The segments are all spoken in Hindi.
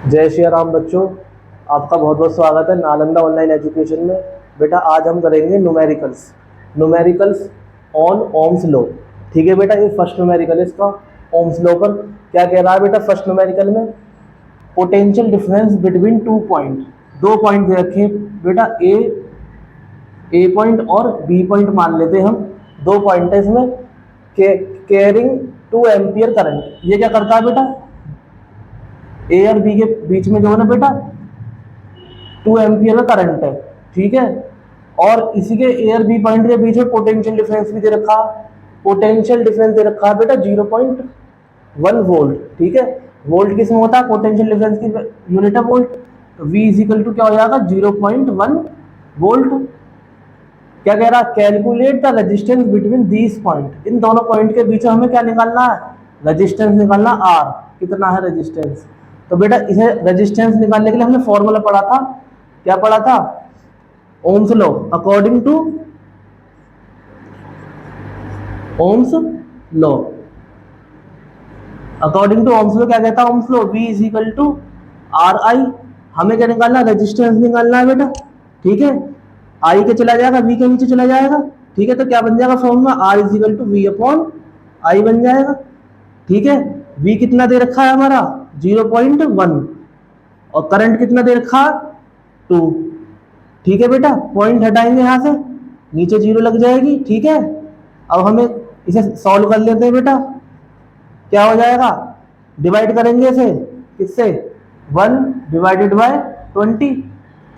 जय श्री राम बच्चों, आपका बहुत बहुत स्वागत है नालंदा ऑनलाइन एजुकेशन में। बेटा आज हम करेंगे न्यूमेरिकल्स ऑन ओम्स लॉ। ठीक है बेटा, ये फर्स्ट न्यूमेरिकल है इसका ओम्स लॉ पर। क्या कह रहा है बेटा फर्स्ट न्यूमेरिकल में? Potential difference between 2 point, 2 point दे रखे हैं बेटा, ए पॉइंट और बी पॉइंट मान लेते हैं हम। 2 पॉइंट है इसमें, कैरिंग 2 एम्पियर करंट। ये क्या करता है बेटा, ए और बी के बीच में जो है ना बेटा 2 एम्पियर का करंट है। ठीक है, और इसी के ए और बी पॉइंट के बीच में पोटेंशियल डिफरेंस भी दे रखा। पोटेंशियल डिफरेंस दे रखा है बेटा 0.1 वोल्ट। ठीक है, वोल्ट किस में होता है, पोटेंशियल डिफरेंस की यूनिट है वोल्ट। तो V इज इक्वल टू क्या हो जाएगा 0.1 वोल्ट। क्या कह रहा है, calculate the resistance between these point. इन दोनों पॉइंट के बीच में हमें क्या निकालना है, रेजिस्टेंस निकालना। R कितना है रेजिस्टेंस। तो बेटा इसे रेजिस्टेंस निकालने के लिए हमने फॉर्मूला पढ़ा था, क्या पढ़ा था, Ohm's law. According to Ohm's law, according to Ohm's law क्या कहता है ohms law, V is equal to R I. हमें क्या निकालना है, रेजिस्टेंस निकालना है बेटा। ठीक है, आई के चला जाएगा, V के नीचे चला जाएगा। ठीक है, तो क्या बन जाएगा formula, R is equal to V upon I बन जाएगा। ठीक है, V कितना दे रखा है हमारा 0.1 और करंट कितना दे रखा 2। ठीक है बेटा, पॉइंट हटाएंगे यहाँ से, नीचे 0 लग जाएगी। ठीक है, अब हमें इसे सॉल्व कर लेते हैं बेटा। क्या हो जाएगा, डिवाइड करेंगे इसे किससे, 1 डिवाइडेड बाय 20।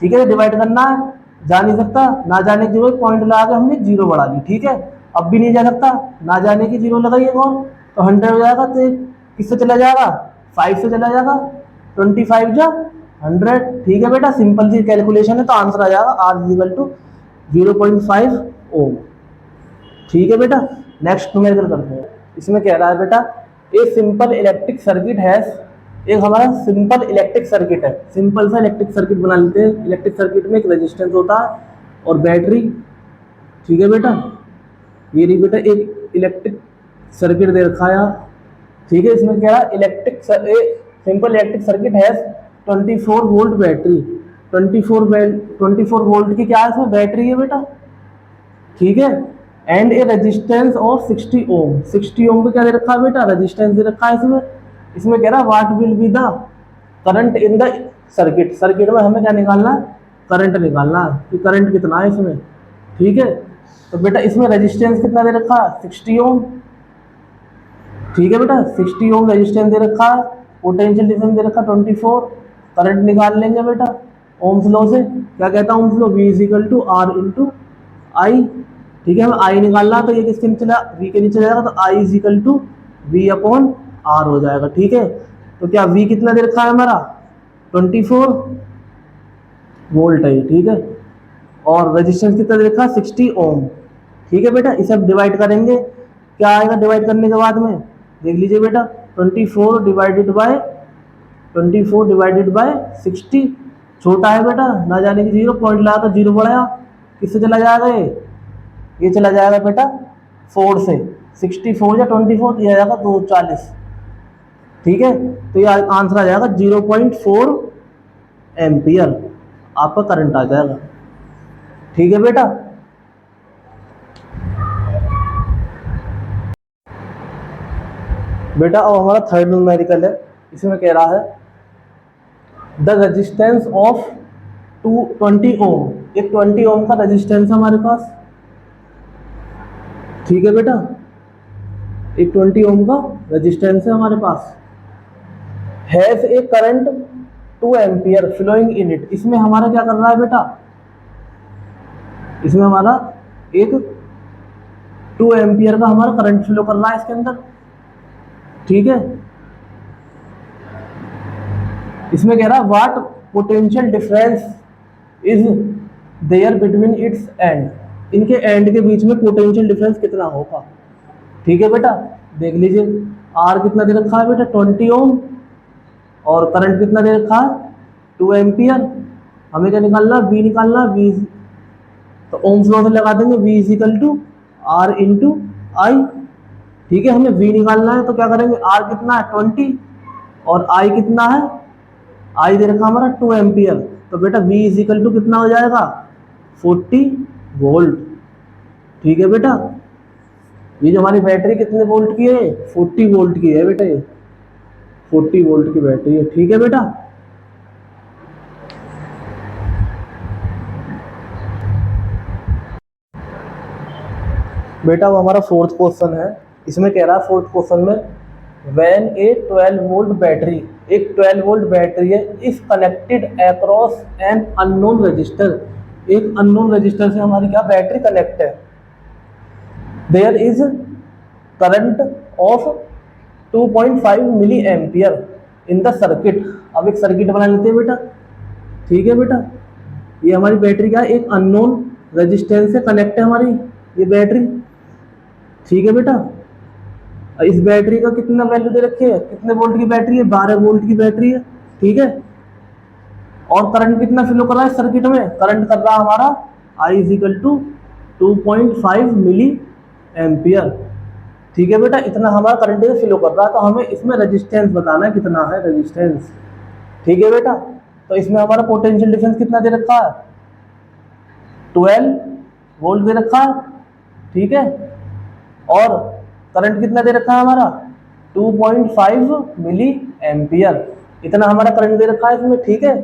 ठीक है, डिवाइड करना है, जा नहीं सकता, ना जाने की जरूरत, पॉइंट लगा के हमने 0 बढ़ा ली। ठीक है, अब भी नहीं जा सकता, ना जाने की 0 लगाइए कौन, तो 100 हो जाएगा। तो किससे चला जाएगा, 5 से चला जाएगा, 25 जा 100। ठीक है बेटा, सिंपल सी कैलकुलेशन है, तो आंसर आ जाएगा R इज इक्वल टू 0.5 ओम। ठीक है बेटा, नेक्स्ट न्यूमेरिकल करते हैं। इसमें कह रहा है बेटा ए सिंपल इलेक्ट्रिक सर्किट है। एक हमारा सिंपल इलेक्ट्रिक सर्किट है, सिंपल सा इलेक्ट्रिक सर्किट बना लेते हैं। इलेक्ट्रिक सर्किट में एक रेजिस्टेंस होता है और बैटरी। ठीक है बेटा, ये नहीं बेटा एक इलेक्ट्रिक सर्किट दे रखा है। ठीक है, इसमें क्या है, सिंपल इलेक्ट्रिक सर्किट है 24 वोल्ट बैटरी। 24 वोल्ट की क्या है, इसमें बैटरी है बेटा। ठीक है, एंड ए रेजिस्टेंस ऑफ 60 ओम। 60 ओम को क्या दे रखा है बेटा, रेजिस्टेंस दे रखा है इसमें। इसमें कह रहा है what will be the current in the circuit. Circuit में हमें क्या निकालना है, करंट निकालना है कि करंट कितना है इसमें। ठीक है, तो बेटा इसमें रेजिस्टेंस कितना दे रखा है 60 ओम। ठीक है बेटा, 60 ओम रेजिस्टेंस दे रखा है, पोटेंशियल डिफरेंस दे रखा 24। करंट निकाल लेंगे बेटा ओम्स लॉ से। क्या कहता है ohms law, V is equal to R into I. ठीक है, हमें आई निकालना, तो ये किसके नीचे चला, V के नीचे जाएगा, तो I is equal to V upon R हो जाएगा। ठीक है, तो क्या V कितना दे रखा है हमारा 24 वोल्ट है। ठीक है, और रेजिस्टेंस कितना दे रखा है 60 ओम। ठीक है बेटा, इसे अब डिवाइड करेंगे, क्या आएगा डिवाइड करने के बाद में, देख लीजिए बेटा 24 डिवाइडेड बाय 60। छोटा है बेटा, ना जाने की 0, पॉइंट लगा तो 0 बढ़ाया, किससे चला जाएगा ये चला जाएगा बेटा 4 से। 64 या 24 तो यह आ जाएगा 240। ठीक है, तो ये आंसर आ जाएगा 0.4 एम्पियर आपका करंट आ जाएगा। ठीक है बेटा, बेटा अब हमारा थर्ड न्यूमेरिकल है। इसमें कह रहा है द रेजिस्टेंस ऑफ 20 ओम। एक 20 ओम का रेजिस्टेंस है हमारे पास। ठीक है बेटा, एक 20 ओम का रेजिस्टेंस है हमारे पास, has a current 2 ampere flowing in it. इसमें हमारा क्या कर रहा है बेटा, इसमें हमारा एक 2 एम्पियर का हमारा करंट फ्लो कर रहा है इसके अंदर। ठीक है, इसमें कह रहा है what potential difference is there between its end. इनके एंड के बीच में पोटेंशियल डिफरेंस कितना होगा। ठीक है बेटा, देख लीजिए R कितना दे रखा है बेटा 20 ओम, और करंट कितना दे रखा है 2 एम्पियर। हमें क्या निकालना, V निकालना, V तो ओम्स लॉ से लगा देंगे, V is equal to R into I. ठीक है, हमें V निकालना है, तो क्या करेंगे, R कितना है 20 और I कितना है, आई दे रखा हमारा 2 एम्पियर, तो बेटा V इज इक्वल टू कितना हो जाएगा 40 वोल्ट। ठीक है बेटा, ये जो हमारी बैटरी कितने वोल्ट की है 40 वोल्ट की है बेटा, ये 40 वोल्ट की बैटरी है। ठीक है बेटा, बेटा वो हमारा फोर्थ क्वेश्चन है, इसमें कह रहा है फोर्थ क्वेश्चन में व्हेन ए 12 वोल्ट बैटरी, एक 12 वोल्ट बैटरी है if connected across an unknown resistor, एक अननोन रजिस्टर से हमारी क्या बैटरी कनेक्ट है, there is current of 2.5 milli ampere in the circuit. अब एक सर्किट बना लेते हैं बेटा। ठीक है बेटा, ये हमारी बैटरी क्या है एक अननोन रेजिस्टेंस से कनेक्ट है हमारी ये बैटरी। ठीक है बेटा, इस बैटरी का कितना वैल्यू दे रखी है, कितने वोल्ट की बैटरी है 12 वोल्ट की बैटरी है। ठीक है, और करंट कितना फ्लो कर रहा है सर्किट में, करंट कर रहा है हमारा I is equal to 2.5 milli ampere. ठीक है बेटा, इतना हमारा करंट फ्लो कर रहा है, तो हमें इसमें रेजिस्टेंस बताना है कितना है रेजिस्टेंस। ठीक है बेटा, तो इसमें हमारा पोटेंशियल डिफरेंस कितना दे रखा है 12 वोल्ट दे रखा है। ठीक है, और करंट कितना दे रखा है हमारा 2.5 मिली एम्पियर, इतना हमारा करंट दे रखा है इसमें। ठीक है,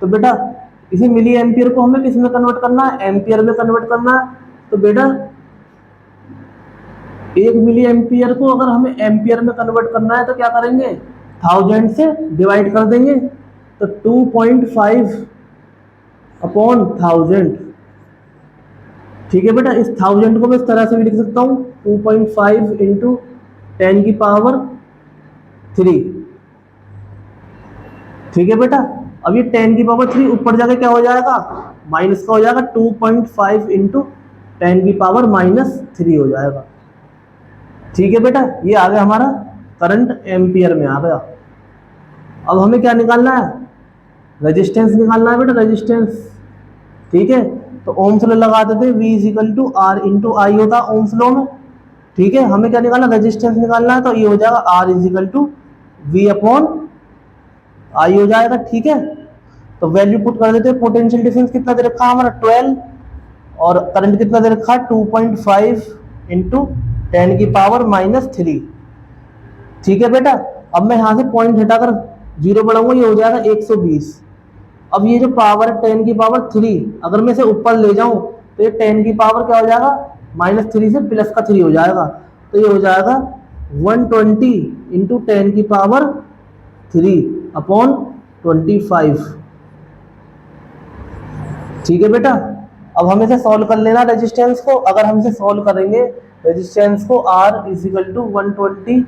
तो बेटा इसी मिली एम्पियर को हमें किस में कन्वर्ट करना है, एम्पियर में कन्वर्ट करना है। तो बेटा 1 मिली एम्पियर को अगर हमें एम्पियर में कन्वर्ट करना है तो क्या करेंगे 1000 से डिवाइड कर देंगे, तो 2.5 अपॉन 1000। ठीक है बेटा, इस 1000 को मैं इस तरह से भी लिख सकता हूँ 2.5 इंटू 10 की पावर 3। ठीक है बेटा, अब ये 10 की पावर 3 ऊपर जाके क्या हो जाएगा माइनस का हो जाएगा, 2.5 इंटू 10 की पावर -3 हो जाएगा। ठीक है बेटा, ये आ गया हमारा करंट एम्पियर में आ गया। अब हमें क्या निकालना है रेजिस्टेंस निकालना है बेटा, रेजिस्टेंस। ठीक है, तो ओम्स लॉ लगा देते हैं, V is equal to R into I होता है ओम्स लॉ में। ठीक है, हमें क्या निकालना रेजिस्टेंस निकालना है, तो ये हो जाएगा R is equal to V upon I हो जाएगा। ठीक है, तो वैल्यू पुट कर देते हैं, पोटेंशियल डिफरेंस कितना दे रखा है हमारा 12, और करंट कितना दे रखा है 2.5 इंटू 10 की पावर -3। ठीक है बेटा, अब मैं यहाँ से पॉइंट हटाकर 0 बढ़ाऊंगा, ये हो जाएगा 120। अब ये जो पावर है 10 की पावर 3, अगर मैं इसे ऊपर ले जाऊं तो ये 10 की पावर क्या हो जाएगा -3 से प्लस का 3 हो जाएगा, तो ये हो जाएगा 120 इंटू 10 की पावर 3 अपॉन 25। ठीक है बेटा, अब हम इसे सॉल्व कर लेना रेजिस्टेंस को। अगर हम इसे सॉल्व करेंगे रेजिस्टेंस को R is equal to 120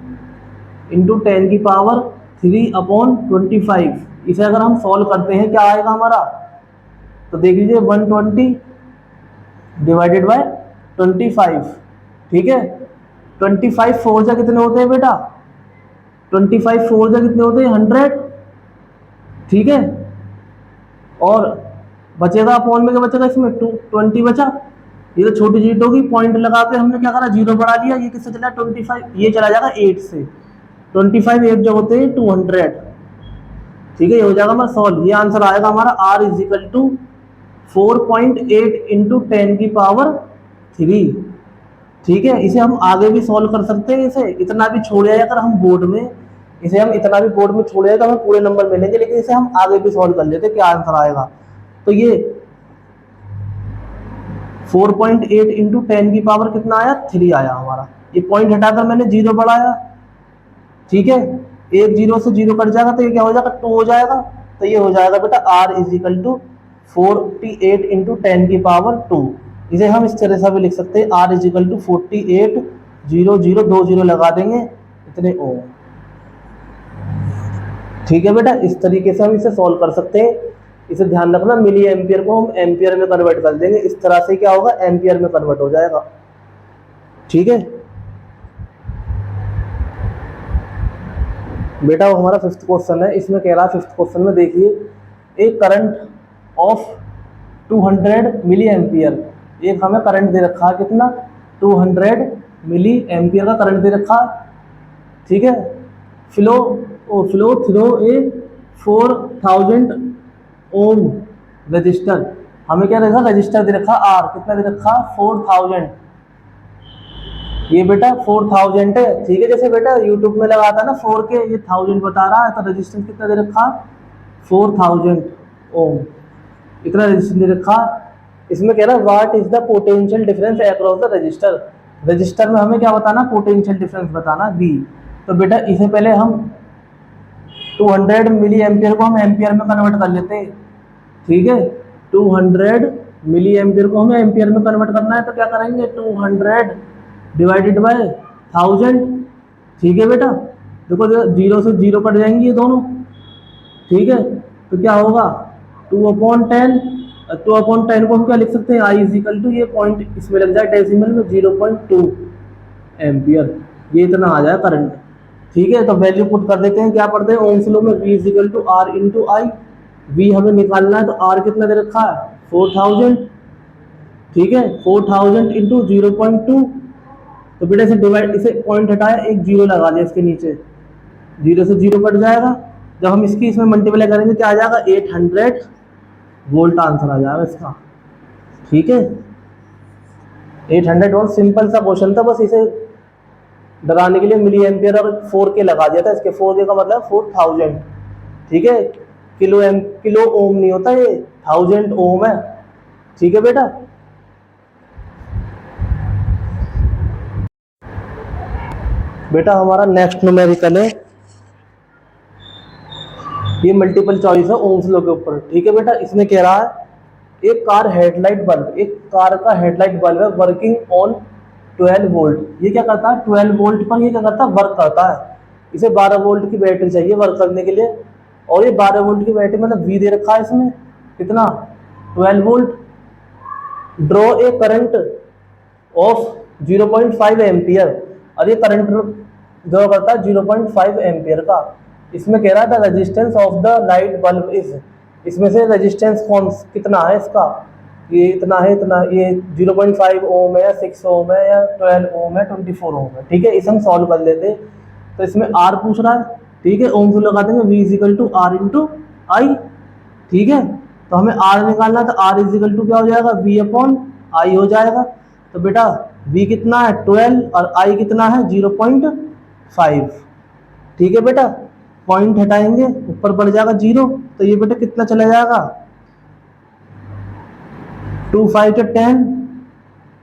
into 10 की पावर 3 अपॉन 25, इसे अगर हम सॉल्व करते हैं क्या आएगा हमारा, तो देख लीजिए 120 डिवाइडेड बाय 25। ठीक है, 25 फोर जा कितने होते हैं बेटा 25 फोर जा कितने होते हैं 100। ठीक है, और बचेगा अपॉन में क्या बचेगा इसमें 20 बचा, ये तो छोटी चीज होगी, पॉइंट लगा के हमने क्या करा 0 बढ़ा लिया, ये किससे चला 25, ये चला जाएगा 8 से, 25 8 जो होते हैं 200। ठीक है, ये हो जाएगा हमारा सॉल्व, ये आंसर आएगा हमारा R is equal to 4.8 into 10 की पावर 3। ठीक है, इसे हम आगे भी सॉल्व कर सकते हैं, इसे इतना भी छोड़ आए अगर हम बोर्ड में, इसे हम इतना भी बोर्ड में छोड़ आए तो हमें पूरे नंबर मिलेंगे, लेकिन इसे हम आगे भी सॉल्व कर लेते क्या आंसर आएगा। तो ये 4.8 इंटू 10 की पावर कितना आया 3 आया हमारा, ये पॉइंट हटाकर मैंने 0 बढ़ाया। ठीक है, एक 0 से 0 कट जाएगा तो ये क्या हो जाएगा 2 हो जाएगा, तो ये हो जाएगा बेटा R is equal to 48 into 10 की पावर 2। इसे हम इस तरह से भी लिख सकते हैं R इज इक्वल टू 48 0 0 2 0 लगा देंगे इतने ओम। ठीक है बेटा, इस तरीके से हम इसे सॉल्व कर सकते हैं। इसे ध्यान रखना, मिली एम्पियर को हम एम्पियर में कन्वर्ट कर देंगे, इस तरह से क्या होगा एम्पियर में कन्वर्ट हो जाएगा। ठीक है बेटा, वो हमारा 5th क्वेश्चन है, इसमें कह रहा है 5th क्वेश्चन में देखिए एक करंट ऑफ 200 मिली एम्पियर, एक हमें करंट दे रखा है कितना 200 मिली एम्पियर का करंट दे रखा है। ठीक है, flow through a 4000 ohm resistor, हमें क्या रखा, रजिस्टर दे रखा आर, कितना दे रखा 4000, ये बेटा 4000 है, ठीक है। जैसे बेटा यूट्यूब में लगाता है ना 4K, ये 1000 बता रहा है, तो रजिस्टेंस कितना दे रखा 4000 ओम, इतना रजिस्टेंस दे रखा। इसमें कह रहा है what is the potential difference across the register, register में हमें क्या बताना, पोटेंशियल डिफरेंस बताना V। तो बेटा इसे पहले हम 200 मिली एम्पियर को हम एम्पियर में कन्वर्ट कर लेते हैं, ठीक है। 200 मिली एम्पियर को हमें एम्पियर में कन्वर्ट करना है, तो क्या करेंगे 200 डिवाइडेड बाय 1000, ठीक है बेटा। देखो 0 से 0 कट जाएंगी ये दोनों, ठीक है। तो क्या होगा 2/10, 2/10 को हम क्या लिख सकते हैं, I इज इक्वल टू, ये पॉइंट इसमें लग जाए डेसिमल में 0.2 एम्पियर, ये इतना आ जाए करंट, ठीक है। तो वैल्यू पुट कर देते हैं, क्या पढ़ते हैं ओम्स लॉ में, V is equal to R into I, V हमें निकालना है, तो R कितना दे रखा है 4000, ठीक है। 4000 इंटू 0.2, तो बेटा इसे डिवाइड, इसे पॉइंट हटाया, एक जीरो लगा दिया इसके नीचे, 0 से 0 कट जाएगा। जब हम इसकी इसमें मल्टीप्लाई करेंगे क्या आ जाएगा 800 वोल्ट, आंसर आ जाएगा इसका, ठीक है। 800 वोल्ट, सिंपल सा क्वेश्चन था, बस इसे डराने के लिए मिली एम्पियर और 4K लगा दिया था, इसके 4K का मतलब 4000, ठीक है। किलो ओम नहीं होता, ये 1000 ओम है, ठीक है बेटा। बेटा हमारा नेक्स्ट न्यूमेरिकल है, ये मल्टीपल चॉइस है ओम्स लॉ के ऊपर, ठीक है बेटा। इसमें कह रहा है एक कार हेडलाइट बल्ब, एक कार का हेडलाइट बल्ब है वर्किंग ऑन 12 वोल्ट, ये क्या करता है 12 वोल्ट पर ये क्या करता है, वर्क करता है। इसे 12 वोल्ट की बैटरी चाहिए वर्क करने के लिए, और ये 12 वोल्ट की बैटरी मतलब V दे रखा है इसमें, कितना 12 volt. Draw a current of 0.5 ampere, और ये करंट ड्रॉ करता है 0.5 एम्पियर का। इसमें कह रहा था resistance of the light bulb is, इसमें से रेजिस्टेंस कौन कितना है इसका, ये इतना है, इतना, ये 0.5 ओम है या 6 ओम है या 12 ओम है 24 ओम है, ठीक है। इसे हम सॉल्व कर लेते हैं। तो इसमें R पूछ रहा है, ठीक है, ओम से लगा देंगे V is equal to R into I, ठीक है। तो हमें R निकालना है, तो R इज इक्वल टू क्या हो जाएगा V अपॉन आई हो जाएगा। तो बेटा V कितना है 12 और I कितना है 0.5, ठीक है बेटा। पॉइंट हटाएंगे, ऊपर बढ़ जाएगा 0, तो ये बेटा कितना चला जाएगा 2 5 10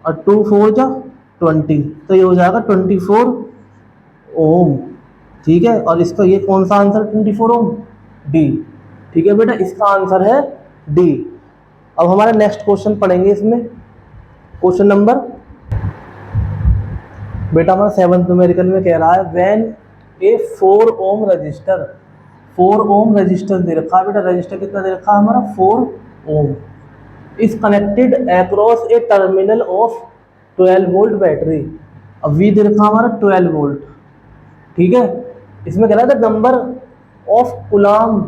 और 2 4 20, तो ये हो जाएगा 24 ओम, ठीक है। और इसका ये कौन सा आंसर 24 ओम, डी, ठीक है बेटा, इसका आंसर है डी। अब हमारा नेक्स्ट क्वेश्चन पढ़ेंगे, इसमें क्वेश्चन नंबर बेटा हमारा 7th न्यूमेरिकल में कह रहा है when a 4 ohm resistor, 4 ohm resistor दे रखा है बेटा, रजिस्टर कितना दे रखा है हमारा 4 ohm, is connected across a terminal of 12 volt battery. अब V दे रखा हमारा 12 वोल्ट, ठीक है। इसमें कह रहा था number of कुलाम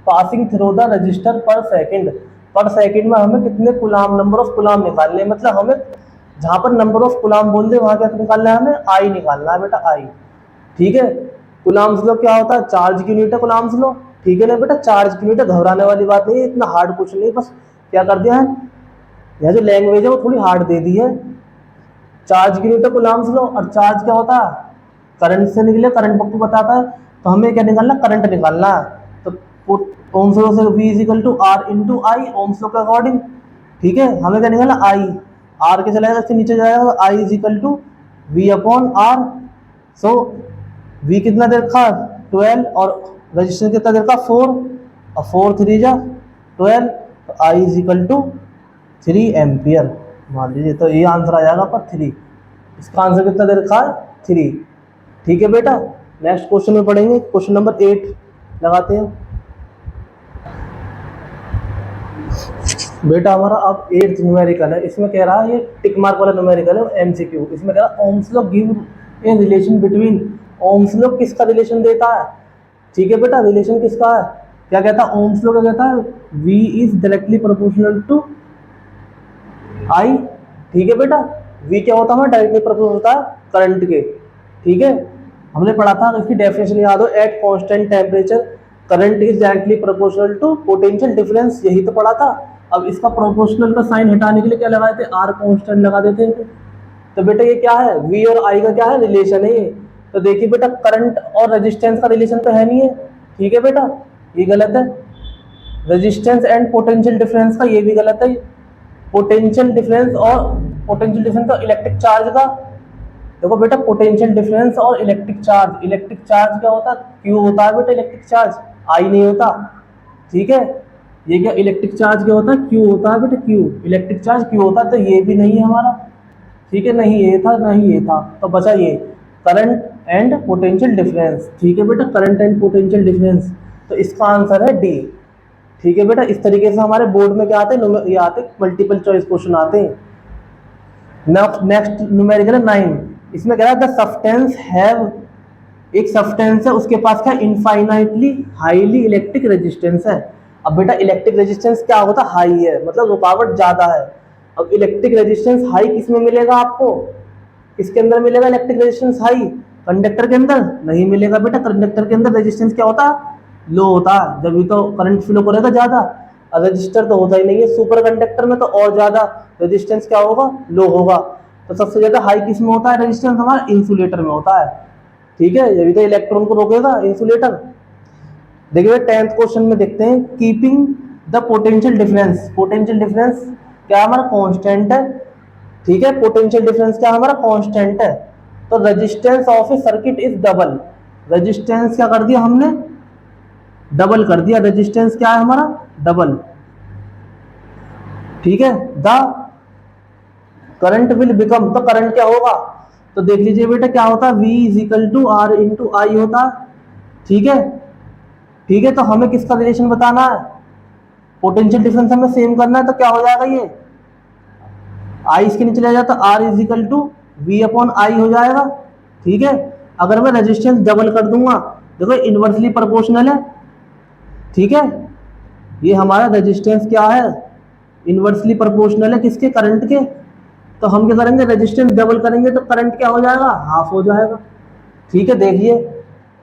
passing through the register पर सेकंड, पर सेकंड में हमें कितने कुलाम, नंबर ऑफ कुलाम निकालने, मतलब हमें जहां पर नंबर ऑफ कुलाम बोल दे वहां क्या निकालना है, हमें I निकालना है बेटा, I, ठीक है। कुलाम्स लॉ क्या होता है, चार्ज की यूनिट है कुलाम्स लॉ, ठीक है ना बेटा, चार्ज की यूनिट है, घबराने वाली बात नहीं है, इतना हार्ड कुछ नहीं, बस क्या कर दिया है, यह जो लैंग्वेज है वो थोड़ी हार्ड दे दी है। चार्ज की यूनिट है कुलाम्स लॉ, और चार्ज क्या होता है करंट से निकले, करंट आपको बताता है, तो हमें क्या निकालना, करंट निकालना है। तो ओम्स लॉ से V is equal to R into I, Ohm's law के अकॉर्डिंग, ठीक है। हमें क्या निकालना I, R के चला जाएगा इसके नीचे जाएगा, I is equal to V upon R। So V कितना दे रखा 12 और रजिस्टेंस कितना दे रखा 4, और 4 3 जा 12, तो I is equal to 3 ampere मान लीजिए, तो ये आंसर आ जाएगा पर 3, इसका आंसर कितना दे रखा है 3, ठीक है बेटा। नेक्स्ट क्वेश्चन में पढ़ेंगे, क्वेश्चन नंबर 8 लगाते हैं बेटा हमारा। अब 8th न्यूमेरिकल है, इसमें कह रहा है ये टिक मार्क वाला न्यूमेरिकल है MCQ, इसमें कह रहा है Ohm's law give a relation between, Ohm's law किसका रिलेशन देता है, ठीक है बेटा, रिलेशन किसका है, क्या कहता है ओम्स लॉ, क्या कहता है V is directly proportional to I, ठीक है बेटा। V क्या होता है डायरेक्टली प्रोपोर्शनल होता है करंट के, ठीक है। हमने पढ़ा था, इसकी डेफिनेशन याद हो, at constant temperature current is directly proportional to potential difference, यही तो पढ़ा था। अब इसका प्रोपोर्शनल का साइन हटाने के लिए क्या लगाए थे, आर कांस्टेंट लगा देते थे। तो बेटा ये क्या है, वी और आई का क्या है, रिलेशन है ये। तो देखिए बेटा करंट और रेजिस्टेंस का रिलेशन तो है नहीं है, ठीक है बेटा, ये गलत है। रेजिस्टेंस एंड पोटेंशियल डिफरेंस का ये भी गलत है। पोटेंशियल डिफरेंस और इलेक्ट्रिक चार्ज का, देखो बेटा पोटेंशियल डिफरेंस और इलेक्ट्रिक चार्ज क्या होता है, क्यू होता है बेटा इलेक्ट्रिक चार्ज, आई नहीं होता, ठीक है। ये क्या इलेक्ट्रिक चार्ज क्या होता है, क्यू होता है बेटा, क्यू इलेक्ट्रिक चार्ज क्यू होता है। तो ये भी नहीं है हमारा, ठीक है, नहीं ये था नहीं ये था, तो बचा ये करंट एंड पोटेंशियल डिफरेंस, ठीक है बेटा, करंट एंड पोटेंशियल डिफरेंस। तो इसका आंसर है डी, ठीक है बेटा। इस तरीके से हमारे बोर्ड में क्या आते हैं, ये आते मल्टीपल चॉइस क्वेश्चन आते हैं। नेक्स्ट न्यूमेरिकल है 9, इसमें कह रहा है द सब्सटेंस हैव, एक सब्सटेंस है उसके पास क्या इनफाइनाइटली हाईली इलेक्ट्रिक रेजिस्टेंस है। अब बेटा इलेक्ट्रिक रेजिस्टेंस क्या होता है, हाई है, मतलब रुकावट ज्यादा है। अब इलेक्ट्रिक रेजिस्टेंस हाई किस में मिलेगा आपको, किसके अंदर मिलेगा इलेक्ट्रिक रेजिस्टेंस हाई, कंडक्टर के अंदर नहीं मिलेगा बेटा। कंडक्टर के अंदर रेजिस्टेंस क्या होता है, लो होता है, जब भी तो करंट फ्लो करेगा ज्यादा। रजिस्टर तो होता ही नहीं है, सुपर कंडक्टर में तो और ज्यादा रेजिस्टेंस क्या होगा, लो होगा। तो सबसे ज्यादा हाई किस में होता है रेजिस्टेंस, हमारा इंसुलेटर में होता है, ठीक है, ये भी तो इलेक्ट्रॉन को रोकेगा इंसुलेटर। देखिए 10th क्वेश्चन में देखते हैं, keeping the potential difference, potential difference क्या हमारा कांस्टेंट है, ठीक है, पोटेंशियल डिफरेंस क्या हमारा कांस्टेंट है। तो resistance of A circuit is double, resistance क्या कर दिया हमने, डबल कर दिया, रेजिस्टेंस क्या है हमारा, डबल, ठीक है। द करंट विल बिकम, तो करंट क्या होगा, तो देख लीजिए बेटा क्या होता है, V is equal to R into I होता है, ठीक है, ठीक है। तो हमें किसका रिलेशन बताना है, पोटेंशियल डिफरेंस हमें सेम करना है। तो क्या हो जाएगा, ये आई इसके नीचे चला जाता, R is equal to V upon I हो जाएगा, ठीक है। अगर मैं रेजिस्टेंस डबल कर दूंगा, देखो इनवर्सली प्रोपोर्शनल है, ठीक है, ये हमारा रेजिस्टेंस क्या है, इनवर्सली प्रोपोर्शनल है किसके, करंट के। तो हम क्या करेंगे, रेजिस्टेंस डबल करेंगे तो करंट क्या हो जाएगा, हाफ हो जाएगा, ठीक है। देखिए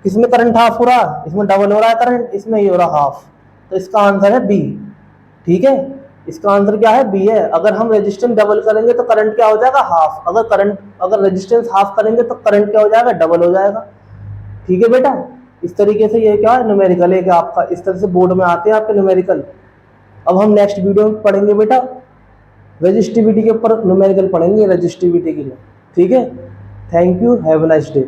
किसमें करंट हाफ हो रहा है, इसमें डबल हो रहा है करंट, इसमें ये हो रहा हाफ। तो इसका आंसर है बी, ठीक है, इसका आंसर क्या है, बी है। अगर हम रेजिस्टेंस डबल करेंगे तो करंट क्या हो जाएगा, हाफ। अगर रेजिस्टेंस हाफ करेंगे तो करंट क्या हो जाएगा, डबल हो जाएगा, ठीक है बेटा। इस तरीके से ये क्या है, न्यूमेरिकल है क्या आपका, इस तरह से बोर्ड में आते हैं आपके न्यूमेरिकल। अब हम नेक्स्ट वीडियो में पढ़ेंगे बेटा रेजिस्टिविटी के ऊपर न्यूमेरिकल पढ़ेंगे, रेजिस्टिविटी के लिए, ठीक है। Thank you, have a nice day.